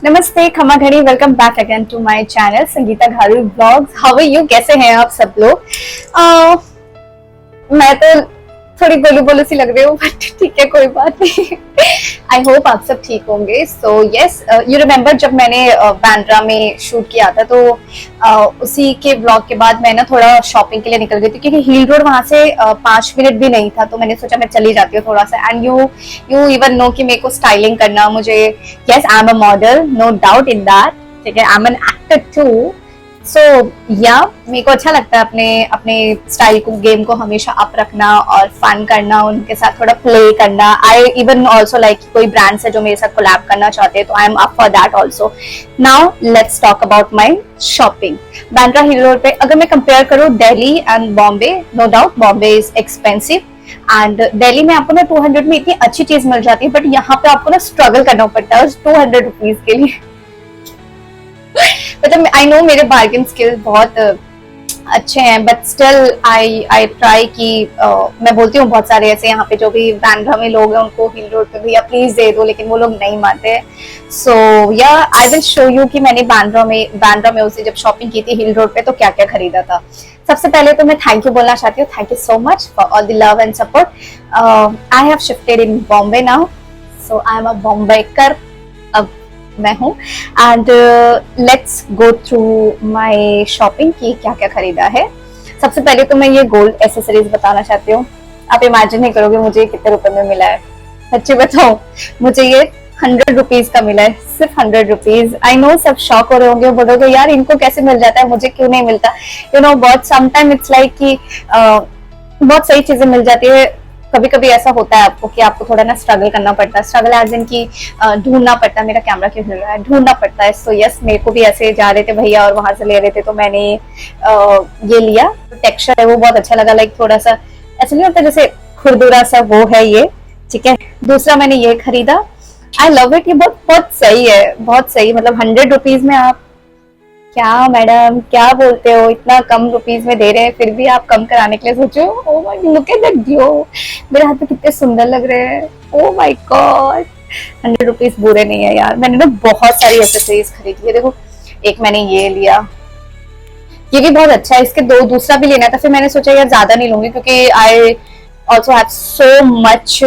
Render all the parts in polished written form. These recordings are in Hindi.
नमस्ते खमा घड़ी, welcome back again to my channel Sangeeta Gharu vlogs. How are you, कैसे हैं आप सब लोग? मैं तो थोड़ी बोलू बोलू सी लग रही हूँ, बट ठीक है, कोई बात नहीं। आई होप आप सब ठीक होंगे। सो यस, यू रिमेम्बर जब मैंने बांद्रा में शूट किया था, तो उसी के ब्लॉग के बाद मैं ना थोड़ा शॉपिंग के लिए निकल गई थी, क्योंकि हिल रोड वहां से 5 मिनट भी नहीं था, तो मैंने सोचा मैं चली जाती हूँ थोड़ा सा। एंड यू इवन नो कि मेरे को स्टाइलिंग करना, मुझे yes I am a model, no doubt in that, ठीक है, I am an actor too. So या मेरे को अच्छा लगता है अपने अपने स्टाइल को, गेम को हमेशा अप रखना और फन करना, उनके साथ थोड़ा प्ले करना। आई इवन ऑल्सो लाइक कोई ब्रांड है जो मेरे साथ कोलैब करना चाहते हैं, तो I am up for that also. Now let's talk about my shopping. Bandra hill road पे अगर मैं कंपेयर करूँ Delhi and Bombay, no doubt Bombay is expensive and Delhi में आपको ना 200 में इतनी अच्छी चीज मिल जाती है, बट यहाँ पे आपको ना स्ट्रगल करना पड़ता है उस 200 रुपीज के लिए। मतलब आई नो मेरे बार्गेन स्किल बहुत अच्छे हैं, बट स्टिल आई ट्राई कि मैं बोलती हूँ बहुत सारे ऐसे यहाँ पे जो भी बांद्रा में लोग हैं उनको हिल रोड पे भैया प्लीज दे दो, लेकिन वो लोग नहीं मानते। सो yeah I will show you कि मैंने बांद्रा में उसे जब शॉपिंग की थी हिल रोड पे तो क्या क्या खरीदा था। सबसे पहले तो मैं थैंक यू बोलना चाहती हूँ, thank you so much for all the love and support. I have shifted in Bombay now, so I am a बॉम्बेकर अब मैं हूँ। And let's go through my shopping की क्या क्या खरीदा है। सबसे पहले तो मैं ये गोल्ड एसेसरीज बताना चाहती हूँ। आप इमेजिन नहीं करोगे मुझे कितने रुपए में मिला है, सच्ची बताऊं, मुझे ये 100 रुपीज का मिला है, सिर्फ 100 रुपीज। आई नो सब शॉक हो रहे होंगे, बोलोगे यार इनको कैसे मिल जाता है, मुझे क्यों नहीं मिलता। यू नो बहुत समटाइम इट्स लाइक कि बहुत सही चीजें मिल जाती है। कभी कभी ऐसा होता है आपको कि आपको थोड़ा ना स्ट्रगल करना पड़ता है, स्ट्रगल एज इन की ढूंढना पड़ता है। मेरा कैमरा क्यों हिल रहा है, ढूंढना पड़ता है। सो यस, मेरे को भी ऐसे जा रहे थे भैया और वहां से ले रहे थे, तो मैंने ये लिया। टेक्सचर है वो बहुत अच्छा लगा, लाइक थोड़ा सा ऐसा नहीं होता जैसे खुरदुरा सा, वो है ये, ठीक है। दूसरा मैंने ये खरीदा, आई लव इट, ये बहुत बहुत सही है, बहुत सही। मतलब 100 रुपीज में आप क्या मैडम क्या बोलते हो, इतना कम रुपीज में दे रहे हैं, फिर भी आप कम कराने के लिए सोचो। Oh my look at that glow, मेरे हाथ में कितने सुंदर लग रहे हैं। ओ माय गॉड, 100 रुपीज बुरे नहीं है यार। मैंने ना बहुत सारी एक्सेसरीज खरीदी है। देखो, एक मैंने ये लिया, ये भी बहुत अच्छा है। इसके दो दूसरा भी लेना था, फिर मैंने सोचा यार ज्यादा नहीं लूंगी, क्योंकि I also have so much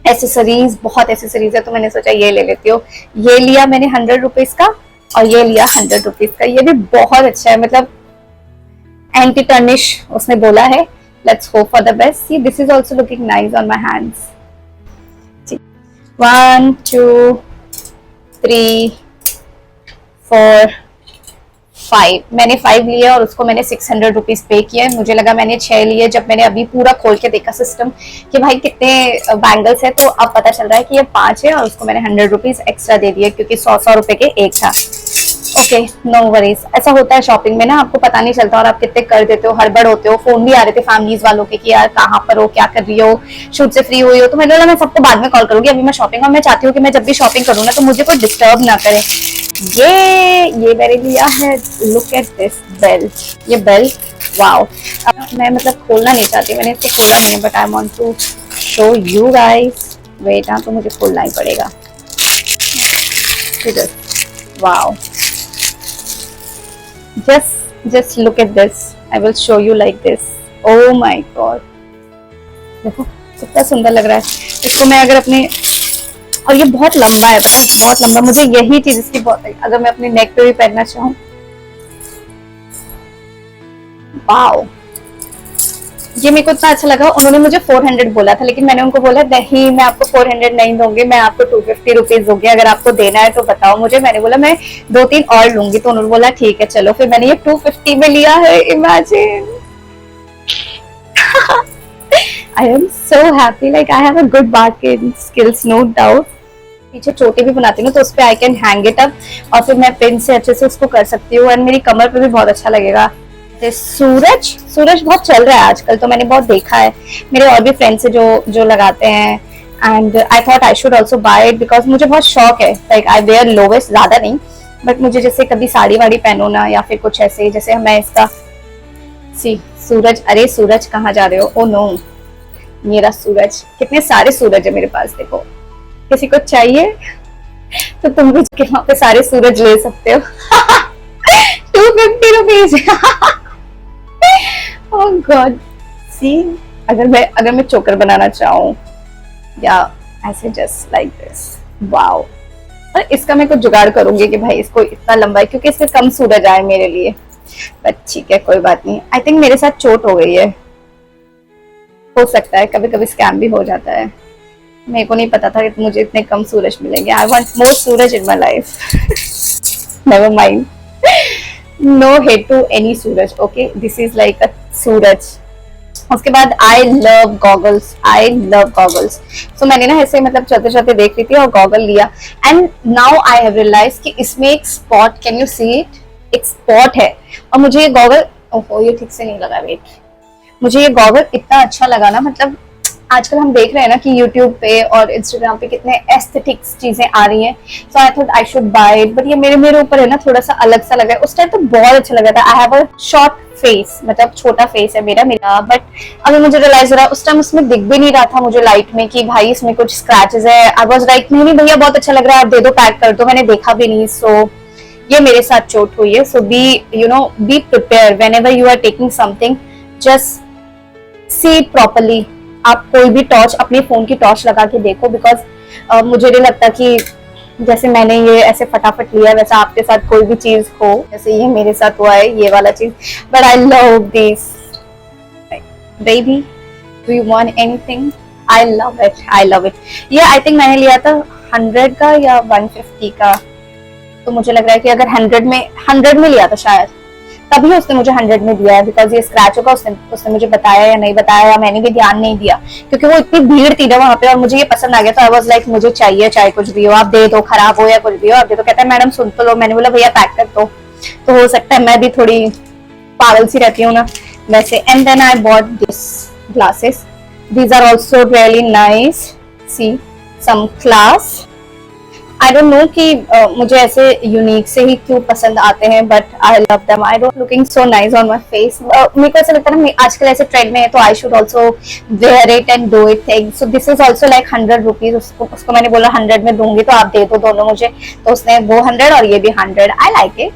accessories, बहुत एसेसरीज है, तो मैंने सोचा ये ले लेती हूँ। ये लिया मैंने 100 रुपीज का, और ये लिया 100 रुपीज का। ये भी बहुत अच्छा है, मतलब एंटी टर्निश उसने बोला है। Let's hope for the best. See this is also looking nice on my hands. 1 2 3 4 5, मैंने 5 लिए और उसको मैंने 600 रुपीज पे किया है। मुझे लगा मैंने 6 लिए, जब मैंने अभी पूरा खोल के देखा सिस्टम कि भाई कितने बैंगल्स है, तो अब पता चल रहा है कि ये 5 है, और उसको मैंने 100 रुपीज एक्स्ट्रा दे दिए, क्योंकि 100 रुपए के एक था। Okay, no worries. ऐसा होता है शॉपिंग में ना, आपको पता नहीं चलता और आप कितने कर देते हो, हड़बड़ होते हो। फोन भी आ रहे थे फैमिलीज वालों के कि यार कहाँ पर हो, क्या कर रही हो, शूट से फ्री हुई हो, तो मैंने बोला मैं सबको बाद में कॉल करूंगी, अभी मैं शॉपिंग, और मैं चाहती हूँ कि मैं जब भी शॉपिंग करूँ ना तो मुझे कोई डिस्टर्ब ना करे। ये मैंने लिया है, लुक एट दिस बेल, ये बेल, वाओ। अब मैं मतलब खोलना नहीं चाहती, मैंने इसको खोला नहीं है, but I want to show you guys. Wait, हाँ, तो मुझे खोलना ही पड़ेगा। Wow, just look at this, I will show you like this. Oh my god, देखो कितना सुंदर लग रहा है। इसको मैं अगर अपने, और ये बहुत लंबा है, बहुत लंबा, मुझे यही चीज इसकी बहुत है, अगर मैं अपने नेक पे भी पहनना चाहूँ। वाओ, ये मेरे को इतना अच्छा लगा। उन्होंने मुझे 400 बोला था, लेकिन मैंने उनको बोला नहीं, मैं आपको 400 नहीं दूंगी, मैं आपको 250 रुपीज दूंगी, अगर आपको देना है तो बताओ मुझे। मैंने बोला मैं 2-3 और लूंगी, तो उन्होंने बोला ठीक है चलो, फिर मैंने ये 250 में लिया है। Imagine, I am so happy, like I have a good bargain skills, no doubt. पीछे चोटी भी बनाती हूँ तो उस पर I can hang it up, और फिर मैं पिन से अच्छे से उसको कर सकती हूँ, एंड मेरी कमर पे भी बहुत अच्छा लगेगा। सूरज बहुत चल रहा है आजकल, तो मैंने बहुत देखा है, मेरे और भी फ्रेंड्स है जो लगाते हैं, and I thought I should also by it, because मुझे बहुत शौक है। लाइक आई वेयर लोवेस्ट, ज्यादा नहीं, बट मुझे जैसे कभी साड़ी वाड़ी पहनो ना, या फिर कुछ ऐसे, जैसे मैं इसका सूरज, अरे सूरज कहाँ जा रहे हो, ओ नो, मेरा सूरज, कितने सारे सूरज है मेरे पास, देखो किसी को चाहिए तो तुम भी के वहां पे सारे सूरज ले सकते हो। 250 रुपीज। ओह गॉड, सी अगर मैं चोकर बनाना चाहूँ या ऐसे जस्ट लाइक दिस, वाओ। और इसका मैं कुछ जुगाड़ करूंगी कि भाई इसको इतना लंबा है, क्योंकि इससे कम सूरज आए मेरे लिए। बट ठीक है, कोई बात नहीं। आई थिंक मेरे साथ चोट हो गई है, हो सकता है कभी कभी स्कैम भी हो जाता है। मेरे को नहीं पता था कि मुझे इतने कम सूरज मिलेंगे। I want more Suraj in my life. Never mind, no hate to any Suraj, okay, this is like a Suraj. उसके बाद I love goggles, I love goggles. So मैंने ना ऐसे मतलब चलते चलते देख रही थी और गॉगल लिया, and now I have realize कि इसमें एक spot, can you see it, एक स्पॉट है। और मुझे ये गॉगल, ओहो ये ठीक से नहीं लगा, वेट, मुझे ये गॉगल इतना अच्छा लगा ना। मतलब आजकल हम देख रहे हैं ना कि YouTube पे और Instagram पे कितने एस्थेटिक्स चीजें आ रही हैं, so I thought I should buy it. But ये मेरे ऊपर है ना, थोड़ा सा अलग सा लगा है। उस टाइम तो बहुत अच्छा लगा था। आई हैव अ शॉर्ट फेस, मतलब छोटा फेस है मेरा। बट अभी मुझे रियलाइज हो रहा है, उस टाइम उसमें दिख भी नहीं रहा था मुझे लाइट में कि भाई इसमें कुछ स्क्रैचेस है। आई वाज लाइक नहीं भैया बहुत अच्छा लग रहा है, आप दे दो, पैक कर दो। मैंने देखा भी नहीं। सो ये मेरे साथ चोट हुई है। So be prepare whenever you are taking something, just see it properly. आप कोई भी टॉर्च, अपने फोन की टॉर्च लगा के देखो, बिकॉज मुझे नहीं लगता कि जैसे मैंने ये ऐसे फटाफट लिया वैसा आपके साथ कोई भी चीज हो, जैसे ये मेरे साथ हुआ है ये वाला चीज। But I love this baby, do you want anything? I love it, I love it. ये आई थिंक मैंने लिया था 100 का या 150 का, तो मुझे लग रहा है कि अगर 100 में लिया था शायद, तभी उसने मुझे 100 में दिया है। बिकॉज ये स्क्रैच होगा, उसने मुझे बताया या नहीं बताया, या मैंने भी ध्यान नहीं दिया, क्योंकि वो इतनी भीड़ थी ना वहाँ पे और मुझे ये पसंद आ गया। तो आई वाज लाइक मुझे चाहिए, चाहे कुछ भी हो आप दे दो, खराब हो या कुछ भी हो आप दे दो। कहता है मैडम सुन तो लो। मैंने बोला भैया पैक कर दो। तो हो सकता है मैं भी थोड़ी पागल सी रहती हूँ ना वैसे। And then I bought this glasses, these are also really nice, see some class. I don't know कि मुझे ऐसे यूनिक से ही क्यों पसंद आते हैं, but I love them. I don't looking so nice on my face. मेरे को ऐसा लगता है ना आजकल ऐसे ट्रेंड में है, तो I should also wear it and do it thing. So this is also like 100 rupees. उसको मैंने बोला 100 में दूंगी, तो आप दे दो दोनों मुझे। तो उसने वो 100 और ये भी 100। I like it.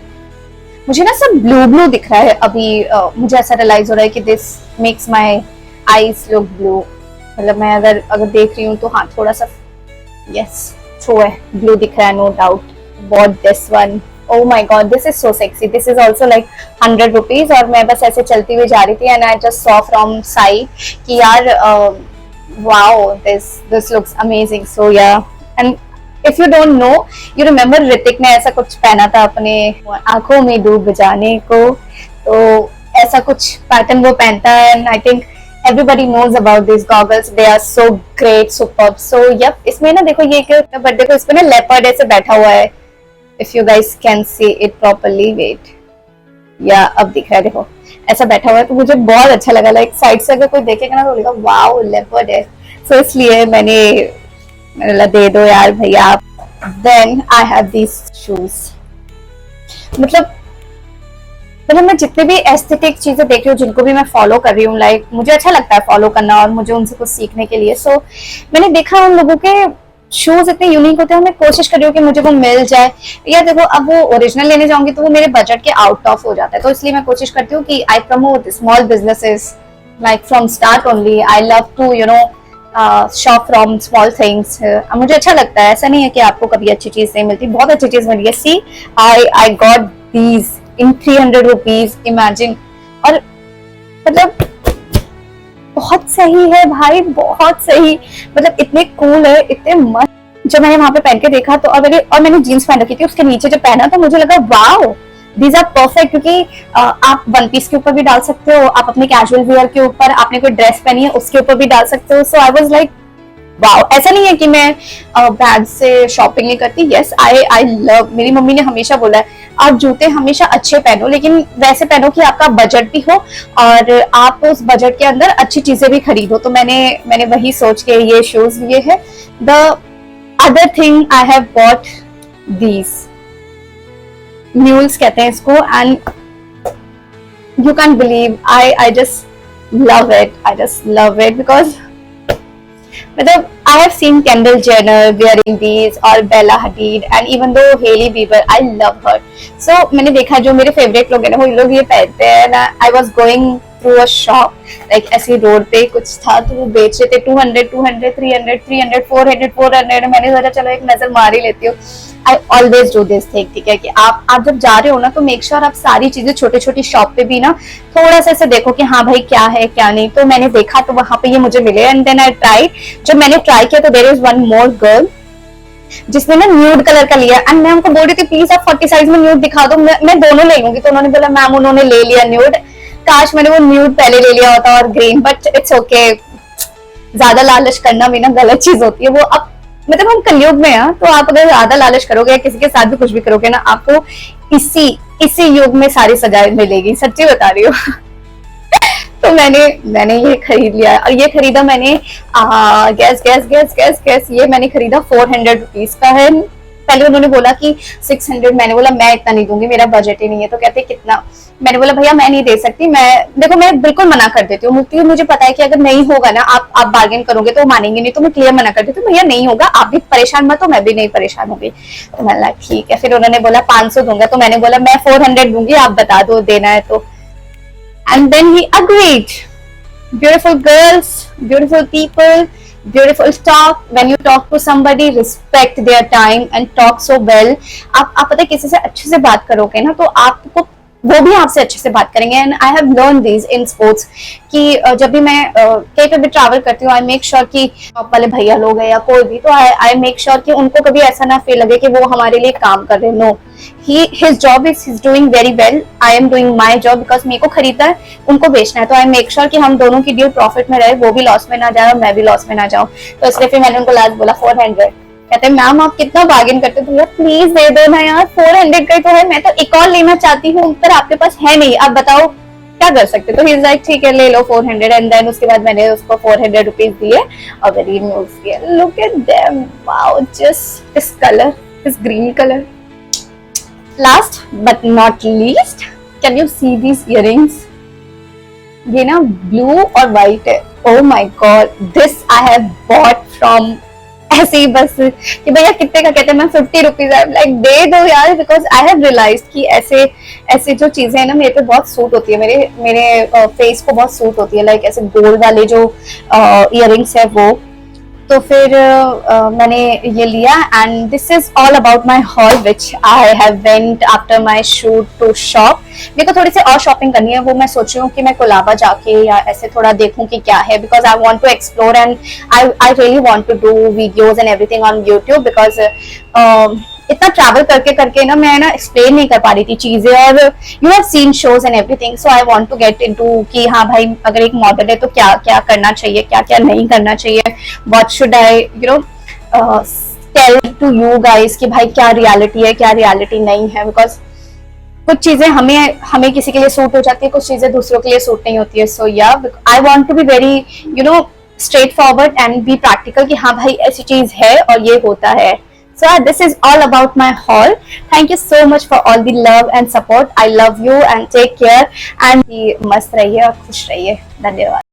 मुझे ना सब ब्लू दिख रहा है अभी। मुझे ऐसा रियलाइज हो रहा है कि this makes my eyes look blue. मतलब मैं अगर देख रही हूँ तो हाँ थोड़ा सा, यस ट्रू है, ब्लू दिख रहा है, no doubt. Bought this one, oh my god, this is so sexy. This is also like 100 rupees। और मैं बस ऐसे चलती हुई जा रही थी and I just saw from side कि यार wow, this looks amazing। So yeah, and if you don't know, you remember Hrithik ने ऐसा कुछ पहना था अपने आंखों में डूब जाने को, तो ऐसा कुछ पैटर्न वो पहनता है। and I think everybody knows about these goggles, they are so great, superb। so yep, इसमें ना देखो ये क्या, बट देखो इसमें ना लेपर्ड ऐसे बैठा हुआ है, if you guys can see it properly, wait, या अब दिख रहा है, देखो ऐसा बैठा हुआ है। तो मुझे बहुत अच्छा लगा, लाइक साइड से अगर कोई देखेगा ना तो बोलेगा वाओ लेपर्ड है। so इसलिए मैंने बोला दे दो यार भैया। then I have these shoes। मतलब मैं जितने भी एस्थेटिक चीजें देख रही हूँ, जिनको भी मैं फॉलो कर रही हूँ, लाइक मुझे अच्छा लगता है फॉलो करना और मुझे उनसे कुछ सीखने के लिए। सो मैंने देखा उन लोगों के शूज इतने यूनिक होते हैं, मैं कोशिश कर रही हूँ कि मुझे वो मिल जाए। या देखो अब वो ओरिजिनल लेने जाऊंगी तो वो मेरे बजट के आउट ऑफ हो जाता है, तो इसलिए मैं कोशिश करती हूँ कि I promote small businesses like from start only. I love to shop from small things. मुझे अच्छा लगता है, ऐसा नहीं है कि आपको कभी अच्छी चीज नहीं मिलती, बहुत अच्छी चीज मिली है। See I got these in 300 rupees, imagine. और मतलब बहुत सही है भाई, बहुत सही। मतलब इतने कूल है, इतने मस्त। जब मैंने वहां पे पहन के देखा तो और मैंने जीन्स पहन रखी थी, उसके नीचे जब पहना तो मुझे लगा वाओ दीज आर परफेक्ट। क्योंकि आप वन पीस के ऊपर भी डाल सकते हो, आप अपने कैजुअल वियर के ऊपर, आपने कोई ड्रेस पहनी है उसके ऊपर भी डाल सकते हो। सो आई वाज लाइक वाओ। ऐसा नहीं है कि मैं ब्रांड से शॉपिंग नहीं करती। यस आई लव, मेरी मम्मी ने हमेशा बोला है आप जूते हमेशा अच्छे पहनो, लेकिन वैसे पहनो कि आपका बजट भी हो और आप उस बजट के अंदर अच्छी चीजें भी खरीदो। तो मैंने वही सोच के ये शूज लिए है। The other thing I have bought these mules कहते हैं इसको, and you can believe I just love it, because मतलब I have seen Kendall Jenner wearing these or Bella Hadid, and even though Hailey Bieber, I love her. So मैंने देखा जो मेरे फेवरेट लोग हैं ना वो लोग ये पहनते हैं ना. I was going through a shop, like ऐसे रोड पे कुछ था तो वो बेच रहे थे 200, 200, 300, 300, 400, 400. मैंने सोचा चलो एक नजर मार ही लेती हूँ. I always do this thing, ठीक है, कि आप जब जा रहे हो ना तो मेक श्योर आप सारी चीजें छोटी छोटी शॉप पे भी ना थोड़ा सा ऐसे देखो कि हाँ भाई क्या है क्या नहीं. तो मैंने देखा तो वहां पे ये मुझे मिले एंड देन आई ट्राई. जब मैंने ट्राई किया तो there is one more girl जिसने ना न्यूड कलर का लिया एंड मैं उनको बोल रही थी प्लीज आप 40 साइज में न्यूड दिखा दो, मैं दोनों ले लूंगी. तो उन्होंने बोला मैम उन्होंने ले लिया न्यूड. काश मैंने वो न्यूड पहले ले लिया होता और ग्रीन, बट इट्स ओके. ज्यादा लालच करना भी ना गलत चीज होती है. वो अब मतलब हम कलयुग में हैं, तो आप अगर ज्यादा लालच करोगे या किसी के साथ भी कुछ भी करोगे ना आपको इसी युग में सारी सजाएं मिलेगी. सच्ची बता रही हूँ. तो मैंने ये खरीद लिया और ये खरीदा मैंने गैस ये मैंने खरीदा 400 रुपीज का है. पहले उन्होंने बोला कि 600. मैंने बोला मैं इतना नहीं दूंगी, मेरा बजट ही नहीं है. तो कहते कितना? मैंने बोला भैया मैं नहीं दे सकती. मैं बिल्कुल मना कर देती हूँ क्योंकि मुझे पता है कि अगर नहीं होगा ना आप बार्गेन करोगे तो वो मानेंगे नहीं. तो मैं क्लियर मना कर देती हूँ भैया नहीं होगा, आप भी परेशान मत हो मैं भी नहीं परेशान होगी. तो मैंने बोला ठीक है. फिर उन्होंने बोला 500 दूंगा. तो मैंने बोला मैं 400 दूंगी, आप बता दो देना है तो. And then he agreed. Beautiful girls, beautiful people, beautiful talk. When you talk to somebody, respect their time and talk so well. आप पता है किसी से अच्छे से बात करोगे ना तो आपको वो भी आपसे अच्छे से बात करेंगे. And I have learn this in sports कि जब भी मैं कहीं पे भी ट्रैवल करती हूँ आई मेक श्योर कि वाले भैया लोग हैं या कोई भी तो आई मेक श्योर कि उनको कभी ऐसा ना फील लगे कि वो हमारे लिए काम कर रहे. No, his job is he's doing very well. I am doing my job because मेरे को खरीदना है उनको बेचना है. तो आई मेक श्योर कि हम दोनों की डील प्रॉफिट में रहे, वो भी लॉस में ना जाए और मैं भी लॉस में ना जाऊँ. तो इसलिए फिर मैंने उनको लास्ट बोला 400. कहते हैं मैम आप कितना बार्गेन करते हो. भैया प्लीज दे दो ना यार, 400 का तो है, मैं तो एक और लेना चाहती हूँ पर आपके पास है नहीं, आप बताओ क्या कर सकते. तो ही इज लाइक ठीक है ले लो 400. एंड देन उसके बाद मैंने उसको 400 रुपीज दिए और वेरी न्यूज दिए. Look at them, wow, just this colour, this green colour. Last but not least, can you see these earrings. ये ना ब्लू और व्हाइट है. Oh my God, this I have bought from ऐसे ही बस कि भैया कितने का. कहते हैं मैं 50 रुपीज. आई लाइक दे दो यार, बिकॉज आई हैव रियलाइज कि ऐसे जो चीजें है ना मेरे पे बहुत सूट होती है, मेरे फेस को बहुत सूट होती है. लाइक ऐसे गोल्ड वाले जो इयररिंग्स है वो. तो फिर मैंने ये लिया and this is all about my haul which I have went after my shoot to shop. मेरे को थोड़ी सी और शॉपिंग करनी है, वो मैं सोच रही हूँ कि मैं कोलाबा जाके या ऐसे थोड़ा देखूं कि क्या है. Because I want to explore and I really want to do videos and everything on YouTube. Because इतना ट्रैवल करके करके ना मैं ना एक्सप्लेन नहीं कर पा रही थी चीजें और you have seen shows and everything. So I want to get into कि हाँ भाई अगर एक मॉडल है तो क्या क्या करना चाहिए, क्या क्या नहीं करना चाहिए. What should I tell to you guys कि भाई क्या रियलिटी है क्या रियलिटी नहीं है. बिकॉज कुछ चीजें हमें किसी के लिए सूट हो जाती है, कुछ चीजें दूसरों के लिए सूट नहीं होती है. So yeah I want to be very straightforward and be practical कि हाँ भाई ऐसी चीज है और ये होता है. So this is all about my haul. Thank you so much for all the love and support. I love you and take care and मस्त रहिए और खुश रहिए. धन्यवाद.